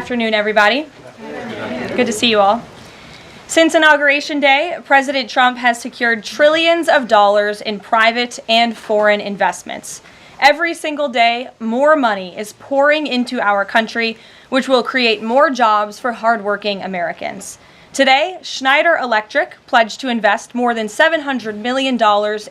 afternoon, everybody. Good to see you all. Since Inauguration Day, President Trump has secured trillions of dollars in private and foreign investments. Every single day, more money is pouring into our country, which will create more jobs for hardworking Americans. Today, Schneider Electric pledged to invest more than $700 million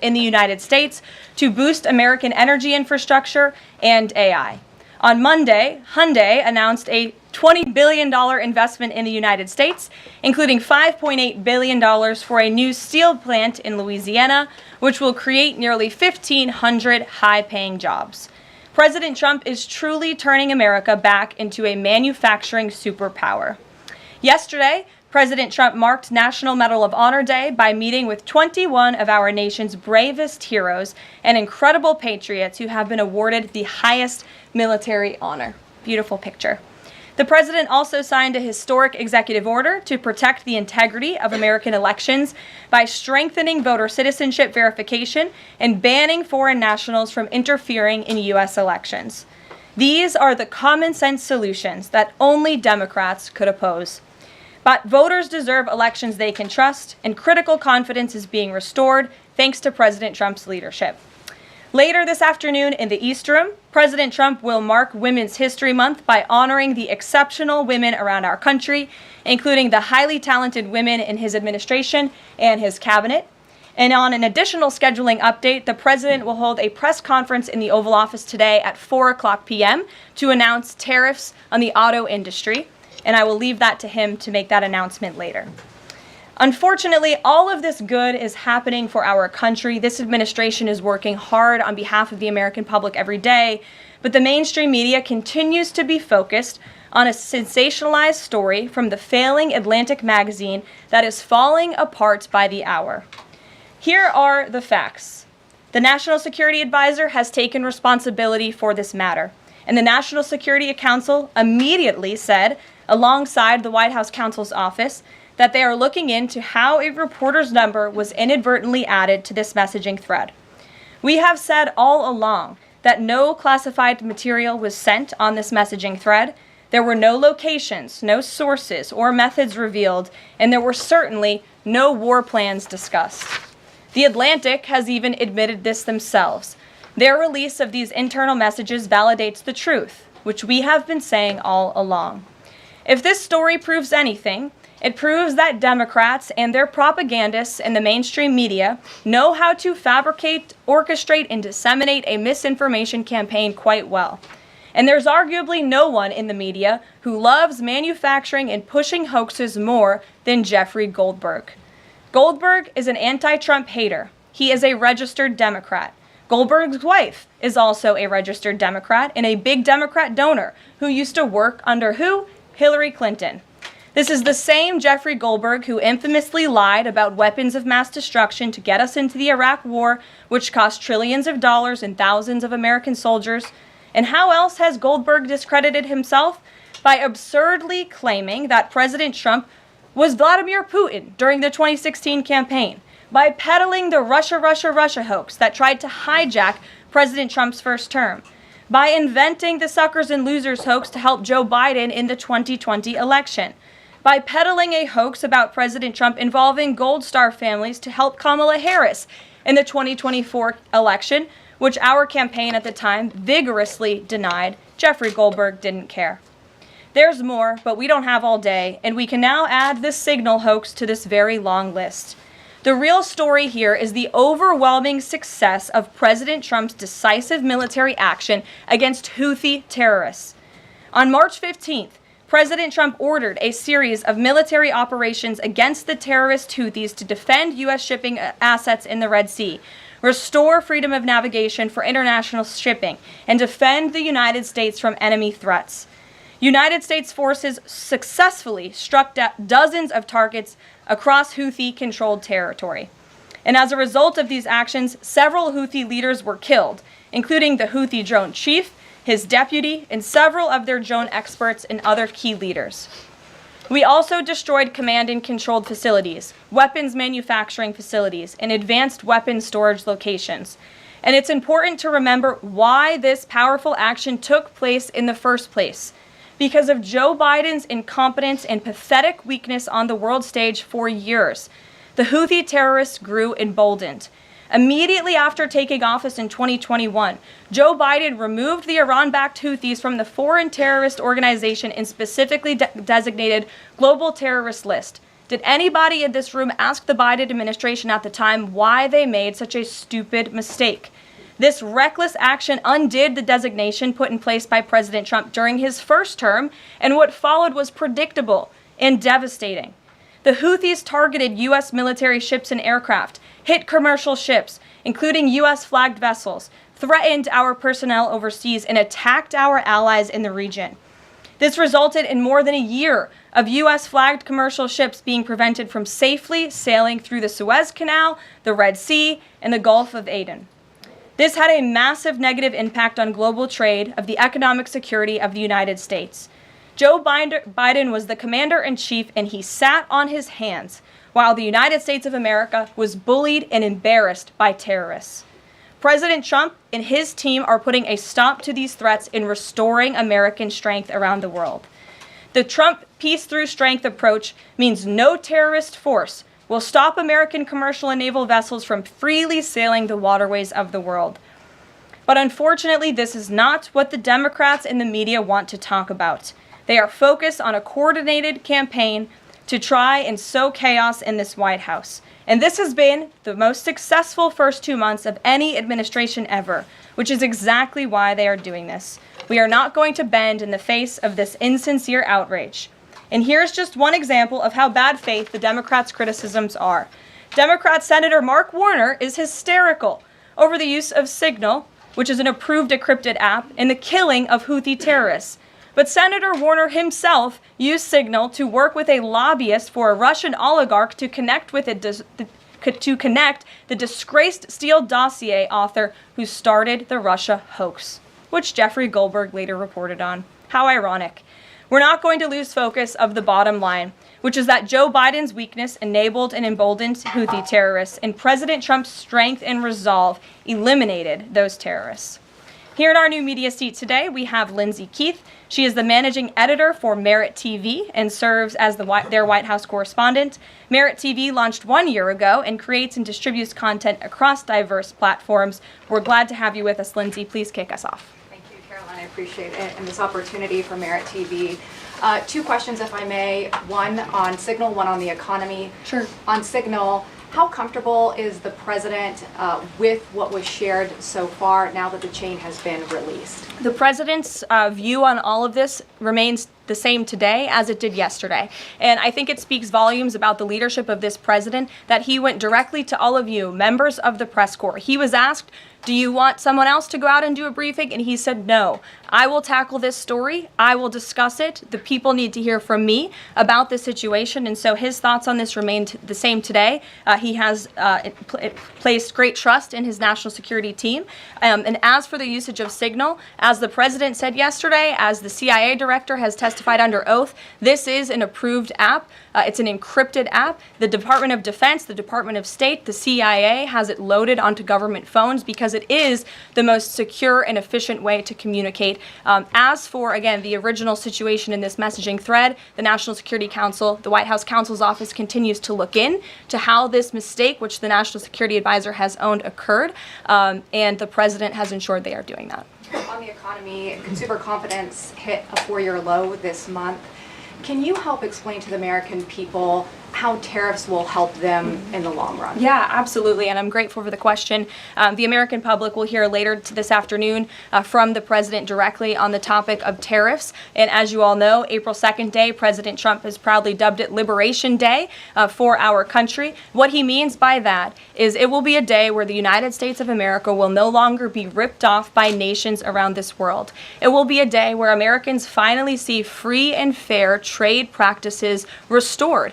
in the United States to boost American energy infrastructure and AI. On Monday, Hyundai announced a $20 billion investment in the United States, including $5.8 billion for a new steel plant in Louisiana, which will create nearly 1,500 high-paying jobs. President Trump is truly turning America back into a manufacturing superpower. Yesterday, President Trump marked National Medal of Honor Day by meeting with 21 of our nation's bravest heroes and incredible patriots who have been awarded the highest military honor. Beautiful picture. The president also signed a historic executive order to protect the integrity of American elections by strengthening voter citizenship verification and banning foreign nationals from interfering in U.S. elections. These are the common sense solutions that only Democrats could oppose. But voters deserve elections they can trust, and critical confidence is being restored thanks to President Trump's leadership. Later this afternoon in the East Room, President Trump will mark Women's History Month by honoring the exceptional women around our country, including the highly talented women in his administration and his cabinet. And on an additional scheduling update, the president will hold a press conference in the Oval Office today at 4:00 p.m. to announce tariffs on the auto industry. And I will leave that to him to make that announcement later. Unfortunately, all of this good is happening for our country. This administration is working hard on behalf of the American public every day, but the mainstream media continues to be focused on a sensationalized story from the failing Atlantic magazine that is falling apart by the hour. Here are the facts. The National Security Advisor has taken responsibility for this matter, and the National Security Council immediately said, alongside the White House counsel's office, that they are looking into how a reporter's number was inadvertently added to this messaging thread. We have said all along that no classified material was sent on this messaging thread. There were no locations, no sources, or methods revealed, and there were certainly no war plans discussed. The Atlantic has even admitted this themselves. Their release of these internal messages validates the truth, which we have been saying all along. If this story proves anything, it proves that Democrats and their propagandists in the mainstream media know how to fabricate, orchestrate, and disseminate a misinformation campaign quite well. And there's arguably no one in the media who loves manufacturing and pushing hoaxes more than Jeffrey Goldberg. Goldberg is an anti-Trump hater. He is a registered Democrat. Goldberg's wife is also a registered Democrat and a big Democrat donor who used to work under who? Hillary Clinton. This is the same Jeffrey Goldberg who infamously lied about weapons of mass destruction to get us into the Iraq War, which cost trillions of dollars and thousands of American soldiers. And how else has Goldberg discredited himself? By absurdly claiming that President Trump was Vladimir Putin during the 2016 campaign, by peddling the Russia hoax that tried to hijack President Trump's first term, by inventing the suckers and losers hoax to help Joe Biden in the 2020 election, by peddling a hoax about President Trump involving Gold Star families to help Kamala Harris in the 2024 election, which our campaign at the time vigorously denied. Jeffrey Goldberg didn't care. There's more, but we don't have all day, and we can now add this signal hoax to this very long list. The real story here is the overwhelming success of President Trump's decisive military action against Houthi terrorists. On March 15th, President Trump ordered a series of military operations against the terrorist Houthis to defend U.S. shipping assets in the Red Sea, restore freedom of navigation for international shipping, and defend the United States from enemy threats. United States forces successfully struck dozens of targets across Houthi-controlled territory. And as a result of these actions, several Houthi leaders were killed, including the Houthi drone chief, his deputy, and several of their drone experts and other key leaders. We also destroyed command and controlled facilities, weapons manufacturing facilities, and advanced weapons storage locations. And it's important to remember why this powerful action took place in the first place. because of Joe Biden's incompetence and pathetic weakness on the world stage for years. The Houthi terrorists grew emboldened. Immediately after taking office in 2021, Joe Biden removed the Iran-backed Houthis from the foreign terrorist organization and specifically designated global terrorist list. Did anybody in this room ask the Biden administration at the time why they made such a stupid mistake? This reckless action undid the designation put in place by President Trump during his first term, and what followed was predictable and devastating. The Houthis targeted U.S. military ships and aircraft, hit commercial ships, including U.S.-flagged vessels, threatened our personnel overseas, and attacked our allies in the region. This resulted in more than a year of U.S.-flagged commercial ships being prevented from safely sailing through the Suez Canal, the Red Sea, and the Gulf of Aden. This had a massive negative impact on global trade of the economic security of the United States. Joe Biden was the commander-in-chief, and he sat on his hands while the United States of America was bullied and embarrassed by terrorists. President Trump and his team are putting a stop to these threats and restoring American strength around the world. The Trump peace through strength approach means no terrorist force will stop American commercial and naval vessels from freely sailing the waterways of the world. But unfortunately, this is not what the Democrats and the media want to talk about. They are focused on a coordinated campaign to try and sow chaos in this White House. And this has been the most successful first 2 months of any administration ever, which is exactly why they are doing this. We are not going to bend in the face of this insincere outrage. And here's just one example of how bad faith the Democrats' criticisms are. Democrat Senator Mark Warner is hysterical over the use of Signal, which is an approved decrypted app, and the killing of Houthi terrorists. But Senator Warner himself used Signal to work with a lobbyist for a Russian oligarch to connect the disgraced Steele dossier author who started the Russia hoax, which Jeffrey Goldberg later reported on. How ironic. We're not going to lose focus of the bottom line, which is that Joe Biden's weakness enabled and emboldened Houthi terrorists, and President Trump's strength and resolve eliminated those terrorists. Here in our new media seat today, we have Lindsay Keith. She is the managing editor for Merit TV and serves as their White House correspondent. Merit TV launched 1 year ago and creates and distributes content across diverse platforms. We're glad to have you with us, Lindsay. Please kick us off. Thank you, Karoline. I appreciate it and this opportunity for Merit TV. 2 questions, if I may. One on Signal, one on the economy. Sure. On Signal, how comfortable is the president with what was shared so far now that the chain has been released? The president's view on all of this remains the same today as it did yesterday. And I think it speaks volumes about the leadership of this president that he went directly to all of you, members of the press corps. He was asked, do you want someone else to go out and do a briefing? And he said, no, I will tackle this story. I will discuss it. The people need to hear from me about this situation. And so his thoughts on this remained the same today. He has placed great trust in his national security team. And as for the usage of Signal, as the president said yesterday, as the CIA director has testified under oath, this is an approved app. It's an encrypted app. The Department of Defense, the Department of State, the CIA has it loaded onto government phones because it is the most secure and efficient way to communicate. As for, again, the original situation in this messaging thread, the National Security Council, the White House counsel's office continues to look in to how this mistake, which the National Security Advisor has owned, occurred, and the president has ensured they are doing that. On the economy, consumer confidence hit a 4-year low this month. Can you help explain to the American people how tariffs will help them in the long run? Yeah, absolutely, and I'm grateful for the question. The American public will hear later this afternoon from the president directly on the topic of tariffs. And as you all know, April 2nd day, President Trump has proudly dubbed it Liberation Day for our country. What he means by that is it will be a day where the United States of America will no longer be ripped off by nations around this world. It will be a day where Americans finally see free and fair trade practices restored.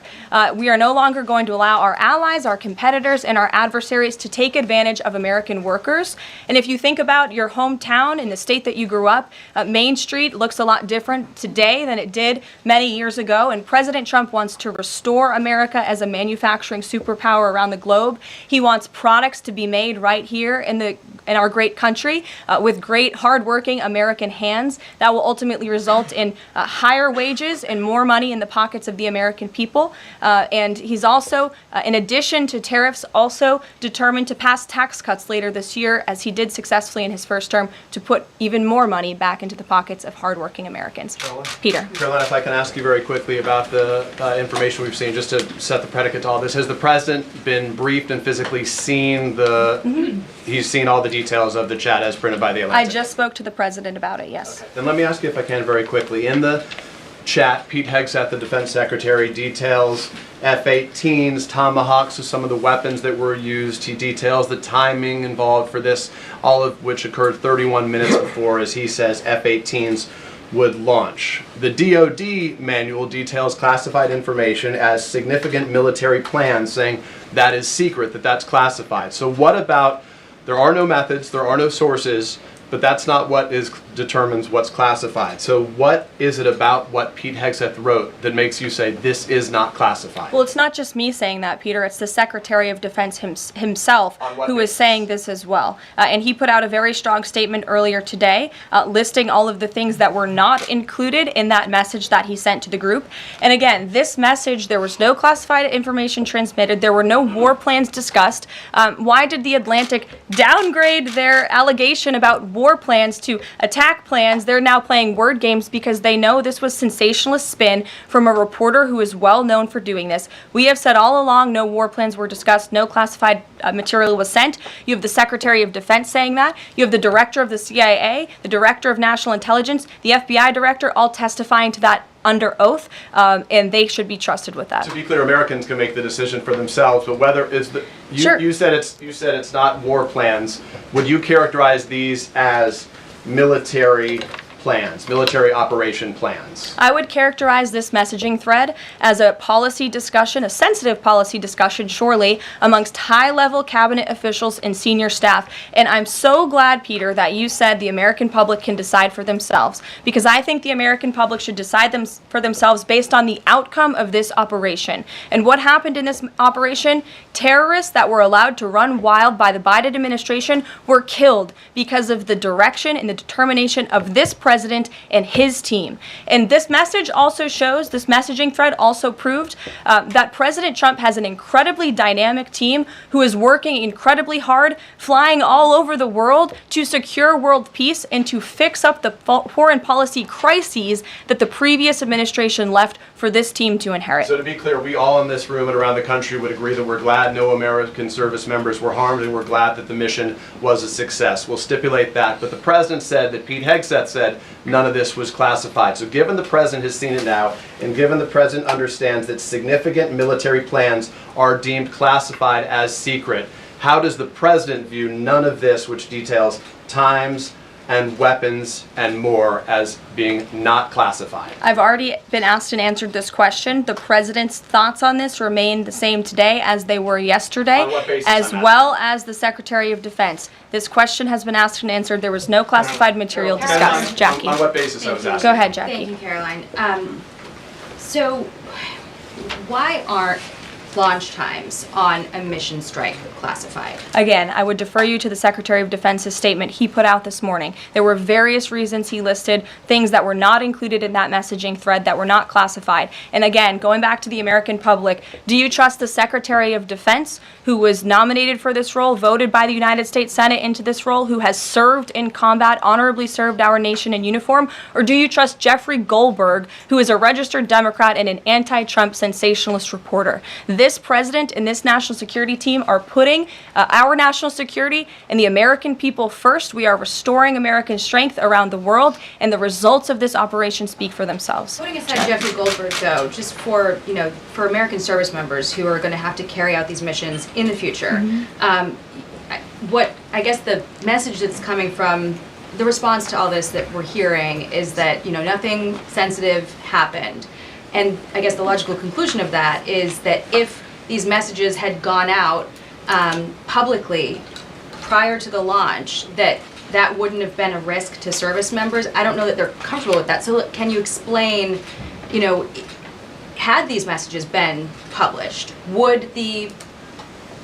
We are no longer going to allow our allies, our competitors, and our adversaries to take advantage of American workers. And if you think about your hometown in the state that you grew up, Main Street looks a lot different today than it did many years ago. And President Trump wants to restore America as a manufacturing superpower around the globe. He wants products to be made right here in our great country with great, hardworking American hands that will ultimately result in higher wages and more money in the pockets of the American people. And he's also, in addition to tariffs, also determined to pass tax cuts later this year, as he did successfully in his first term, to put even more money back into the pockets of hardworking Americans. Peter. Caroline, if I can ask you very quickly about the information we've seen, just to set the predicate to all this. Has the president been briefed and physically seen he's seen all the details of the chat as printed by the Atlantic? I just spoke to the president about it, yes. Okay. Then let me ask you, if I can, very quickly. In the chat, Pete Hegseth, the defense secretary, details F-18s, Tomahawks, so some of the weapons that were used. He details the timing involved for this, all of which occurred 31 minutes before, as he says, F-18s would launch. The DoD manual details classified information as significant military plans, saying that is secret, that's classified. So what about, there are no methods, there are no sources, but that's not what determines what's classified. So what is it about what Pete Hegseth wrote that makes you say this is not classified? Well, it's not just me saying that, Peter. It's the Secretary of Defense himself who is saying this as well. And he put out a very strong statement earlier today listing all of the things that were not included in that message that he sent to the group. And again, this message, there was no classified information transmitted. There were no war plans discussed. Why did the Atlantic downgrade their allegation about war plans to attack plans? They're now playing word games because they know this was sensationalist spin from a reporter who is well known for doing this. We have said all along no war plans were discussed, no classified material was sent. You have the Secretary of Defense saying that. You have the director of the CIA, the director of National Intelligence, the FBI director, all testifying to that under oath, and they should be trusted with that. To be clear, Americans can make the decision for themselves, but whether is the you said it's not war plans. Would you characterize these as military plans, military operation plans? I would characterize this messaging thread as a policy discussion, a sensitive policy discussion, surely, amongst high-level cabinet officials and senior staff. And I'm so glad, Peter, that you said the American public can decide for themselves, because I think the American public should decide for themselves based on the outcome of this operation. And what happened in this operation? Terrorists that were allowed to run wild by the Biden administration were killed because of the direction and the determination of this president and his team. And this message also shows, this messaging thread also proved that President Trump has an incredibly dynamic team who is working incredibly hard, flying all over the world to secure world peace and to fix up the foreign policy crises that the previous administration left for this team to inherit. So to be clear, we all in this room and around the country would agree that we're glad no American service members were harmed, and we're glad that the mission was a success. We'll stipulate that. But the president said that Pete Hegseth said none of this was classified. So given the president has seen it now, and given the president understands that significant military plans are deemed classified as secret, how does the president view none of this, which details times and weapons and more, as being not classified? I've already been asked and answered this question. The president's thoughts on this remain the same today as they were yesterday, On what basis, as well as the Secretary of Defense. This question has been asked and answered. There was no classified material discussed. Jackie. On what basis I was asking? Go ahead, Jackie. Thank you, Caroline. So why aren't launch times on a mission strike classified? Again, I would defer you to the Secretary of Defense's statement he put out this morning. There were various reasons he listed, things that were not included in that messaging thread that were not classified. And again, going back to the American public, do you trust the Secretary of Defense, who was nominated for this role, voted by the United States Senate into this role, who has served in combat, honorably served our nation in uniform? Or do you trust Jeffrey Goldberg, who is a registered Democrat and an anti-Trump sensationalist reporter? This president and this national security team are putting our national security and the American people first. We are restoring American strength around the world, and the results of this operation speak for themselves. Putting aside Jeffrey Goldberg, though, just for American service members who are going to have to carry out these missions in the future, what I guess the message that's coming from the response to all this that we're hearing is that nothing sensitive happened. And I guess the logical conclusion of that is that if these messages had gone out publicly prior to the launch, that wouldn't have been a risk to service members. I don't know that they're comfortable with that. So can you explain, had these messages been published, would the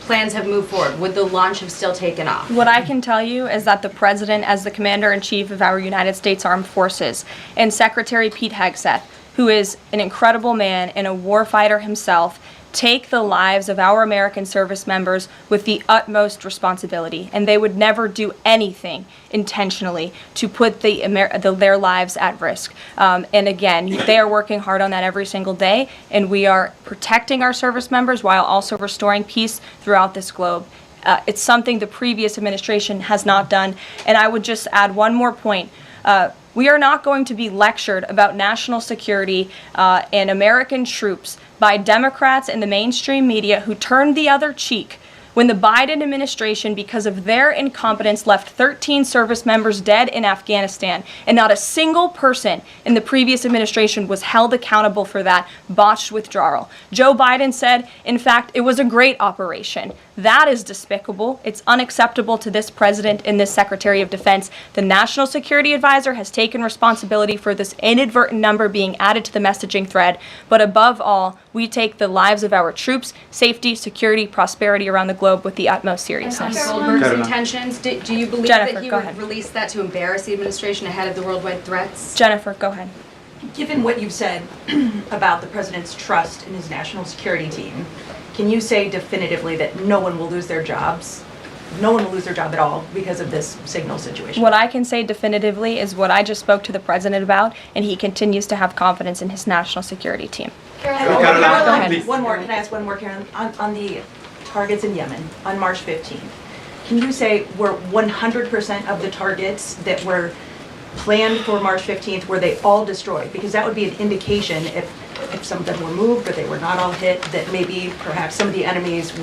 plans have moved forward? Would the launch have still taken off? What I can tell you is that the President, as the Commander-in-Chief of our United States Armed Forces, and Secretary Pete Hegseth, who is an incredible man and a warfighter himself, take the lives of our American service members with the utmost responsibility, and they would never do anything intentionally to put their lives at risk. And again, they are working hard on that every single day, and we are protecting our service members while also restoring peace throughout this globe. It's something the previous administration has not done. And I would just add one more point. We are not going to be lectured about national security and American troops by Democrats and the mainstream media who turned the other cheek when the Biden administration, because of their incompetence, left 13 service members dead in Afghanistan, and not a single person in the previous administration was held accountable for that botched withdrawal. Joe Biden said, in fact, it was a great operation. That is despicable. It's unacceptable to this president and this Secretary of Defense. The National Security Advisor has taken responsibility for this inadvertent number being added to the messaging thread. But above all, we take the lives of our troops, safety, security, prosperity around the globe with the utmost seriousness. Goldberg's intentions, do you believe Jennifer, that he go would ahead. release that to embarrass the administration ahead of the worldwide threats? Jennifer, go ahead. Given what you've said about the president's trust in his national security team, can you say definitively that no one will lose their jobs? No one will lose their job at all because of this signal situation? What I can say definitively is what I just spoke to the president about, and he continues to have confidence in his national security team. Caroline, one more. Can I ask one more, Karen? On the targets in Yemen on March 15th, can you say were 100% of the targets that were planned for March 15th, were they all destroyed? Because that would be an indication if some of them were moved or they were not all hit, that maybe perhaps some of the enemies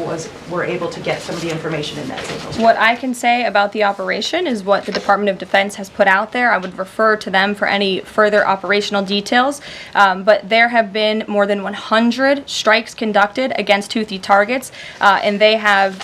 were able to get some of the information in that signal. What I can say about the operation is what the Department of Defense has put out there. I would refer to them for any further operational details. But there have been more than 100 strikes conducted against Houthi targets, and they have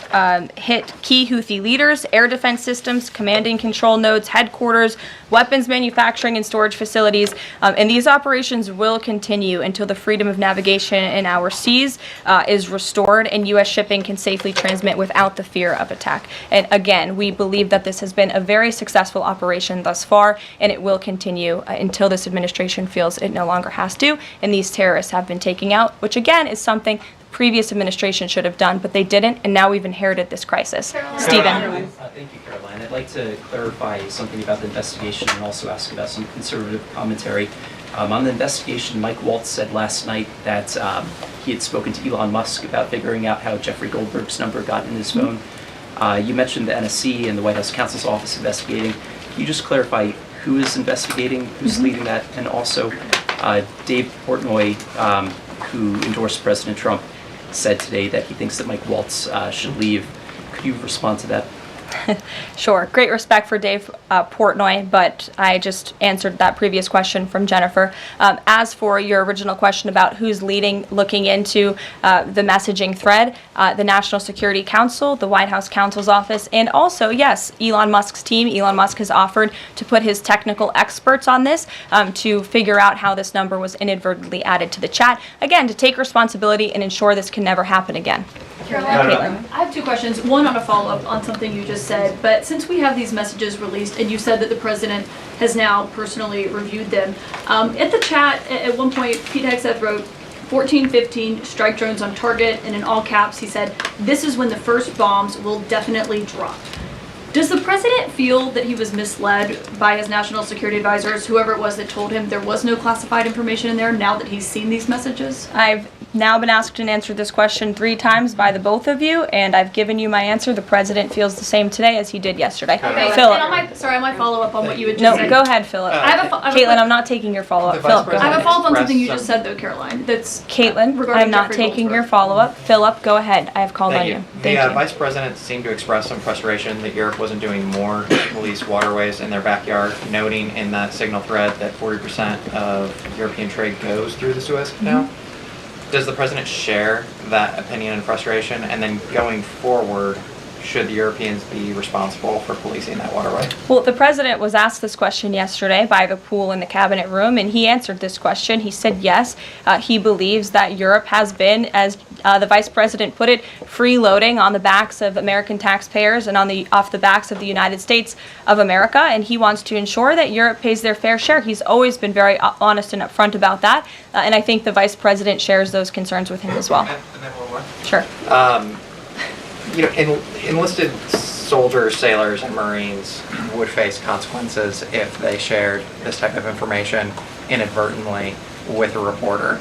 hit key Houthi leaders, air defense systems, command and control nodes, headquarters, weapons manufacturing and storage facilities. And these operations will continue until the freedom of navigation in our seas is restored and U.S. shipping can safely transmit without the fear of attack. And again, we believe that this has been a very successful operation thus far, and it will continue until this administration feels it no longer has to, and these terrorists have been taken out, which again is something the previous administration should have done, but they didn't, and now we've inherited this crisis. Stephen. Thank you, Caroline. I'd like to clarify something about the investigation and also ask about some conservative commentary. On the investigation, Mike Waltz said last night that he had spoken to Elon Musk about figuring out how Jeffrey Goldberg's number got in his phone. You mentioned the NSC and the White House counsel's office investigating. Can you just clarify who is investigating, who's leading that, and also Dave Portnoy, who endorsed President Trump, said today that he thinks that Mike Waltz should leave. Could you respond to that? Sure. Great respect for Dave Portnoy, but I just answered that previous question from Jennifer. As for your original question about who's looking into the messaging thread, the National Security Council, the White House counsel's office, and also, yes, Elon Musk's team. Elon Musk has offered to put his technical experts on this to figure out how this number was inadvertently added to the chat. Again, to take responsibility and ensure this can never happen again. Caroline, I have two questions. One on a follow-up on something you just said, but since we have these messages released and you said that the president has now personally reviewed them, at the chat at one point Pete Hegseth wrote 1415 strike drones on target, and in all caps he said, "This is when the first bombs will definitely drop." Does the president feel that he was misled by his national security advisors, whoever it was that told him there was no classified information in there, now that he's seen these messages? now been asked and answered this question 3 times by the both of you, and I've given you my answer. The president feels the same today as he did yesterday. Okay, Philip. and on my follow-up on what you had just No, said. go ahead, Philip. I have a Caitlin, I'm not taking your follow-up. The Vice Philip, go I have ahead. a follow-up on Express something you some- just said though, Caroline, that's Caitlin, regarding I'm not Jeffrey taking Goldsberg. your follow-up. Philip, go ahead. I have called on you. The Thank you. Vice President seemed to express some frustration that Europe wasn't doing more to police waterways in their backyard, noting in that signal thread that 40% of European trade goes through the Suez Canal. Does the President share that opinion and frustration? And then going forward, should the Europeans be responsible for policing that waterway? Well, the president was asked this question yesterday by the pool in the cabinet room, and he answered this question. He said yes, he believes that Europe has been, as the vice president put it, freeloading on the backs of American taxpayers and off the backs of the United States of America, and he wants to ensure that Europe pays their fair share. He's always been very honest and upfront about that, and I think the vice president shares those concerns with him as well. And then one more. Sure. Enlisted soldiers, sailors, and Marines would face consequences if they shared this type of information inadvertently with a reporter.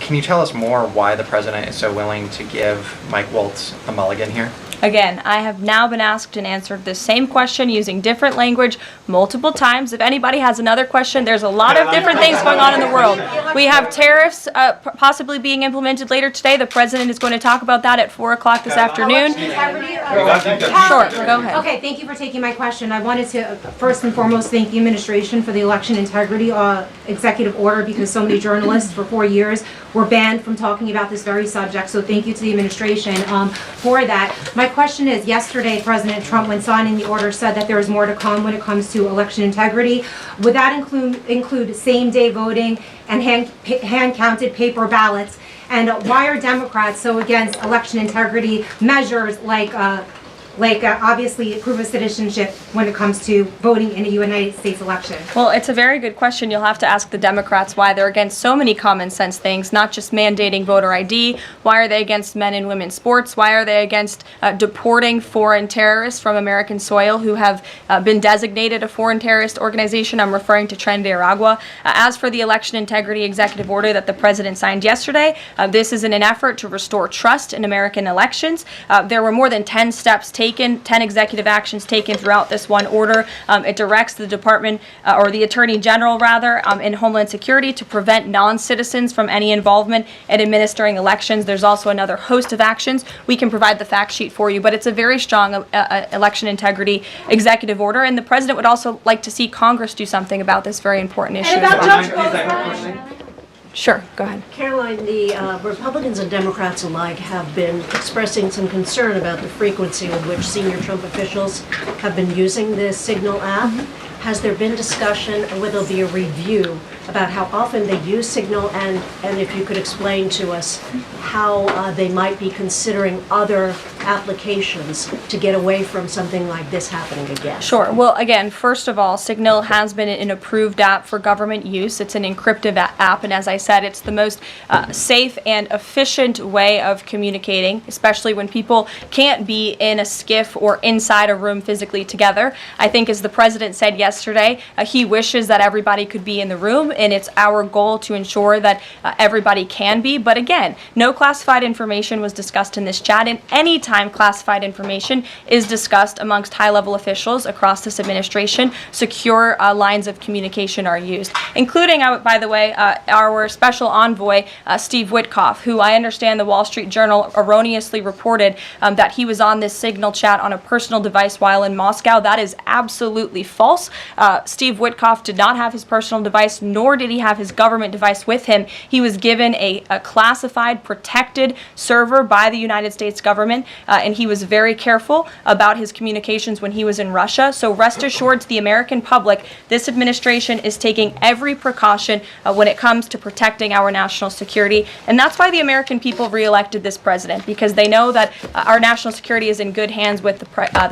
Can you tell us more why the President is so willing to give Mike Waltz a mulligan here? Again, I have now been asked and answered this same question using different language multiple times. If anybody has another question, there's a lot of different things going on in the world. We have tariffs possibly being implemented later today. The president is going to talk about that at 4 o'clock this afternoon. Sure, go ahead. Okay, thank you for taking my question. I wanted to first and foremost thank the administration for the election integrity executive order, because so many journalists for 4 years were banned from talking about this very subject. So thank you to the administration for that. My question is, yesterday President Trump, when signing the order, said that there is more to come when it comes to election integrity. Would that include same-day voting and hand-counted paper ballots? And why are Democrats so against election integrity measures like obviously proof of citizenship when it comes to voting in a United States election? Well, it's a very good question. You'll have to ask the Democrats why they're against so many common sense things, not just mandating voter ID. Why are they against men and women's sports? Why are they against deporting foreign terrorists from American soil who have been designated a foreign terrorist organization? I'm referring to Tren de Aragua. As for the election integrity executive order that the president signed yesterday, this is in an effort to restore trust in American elections. There were more than 10 steps taken, 10 executive actions taken throughout this one order. It directs the department, or the attorney general rather, in Homeland Security to prevent non-citizens from any involvement in administering elections. There's also another host of actions. We can provide the fact sheet for you, but it's a very strong election integrity executive order, and the president would also like to see Congress do something about this very important issue as well. Sure, go ahead. Caroline, the Republicans and Democrats alike have been expressing some concern about the frequency with which senior Trump officials have been using the Signal app. Has there been discussion, or will there be a review about how often they use Signal, and if you could explain to us how they might be considering other applications to get away from something like this happening again? Sure. Well, again, first of all, Signal has been an approved app for government use. It's an encrypted app, and as I said, it's the most safe and efficient way of communicating, especially when people can't be in a skiff or inside a room physically together. I think, as the president said yesterday, he wishes that everybody could be in the room, and it's our goal to ensure that everybody can be. But again, no classified information was discussed in this chat, and any time classified information is discussed amongst high-level officials across this administration, secure lines of communication are used, including, by the way, our special envoy, Steve Witkoff, who I understand the Wall Street Journal erroneously reported that he was on this Signal chat on a personal device while in Moscow. That is absolutely false. Steve Witkoff did not have his personal device, nor did he have his government device with him. He was given a classified, protected server by the United States government, and he was very careful about his communications when he was in Russia. So rest assured to the American public, this administration is taking every precaution when it comes to protecting our national security. And that's why the American people reelected this president, because they know that our national security is in good hands with the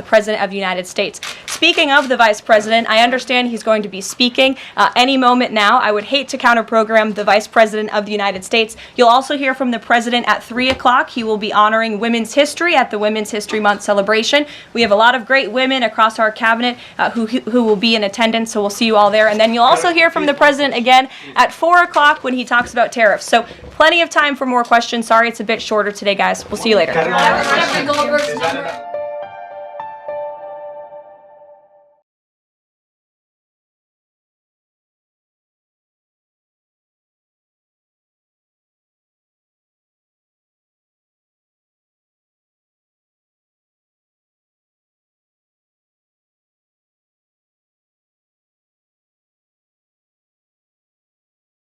President of the United States. Speaking of the Vice President, I understand he's going to be speaking any moment now. I would hate to counter-program the Vice President of the United States. You'll also hear from the President at 3 o'clock. He will be honoring Women's History at the Women's History Month celebration. We have a lot of great women across our cabinet who will be in attendance, so we'll see you all there. And then you'll also hear from the president again at 4 o'clock when he talks about tariffs. So plenty of time for more questions. Sorry it's a bit shorter today, guys. We'll see you later. Jeffrey Goldberg's number.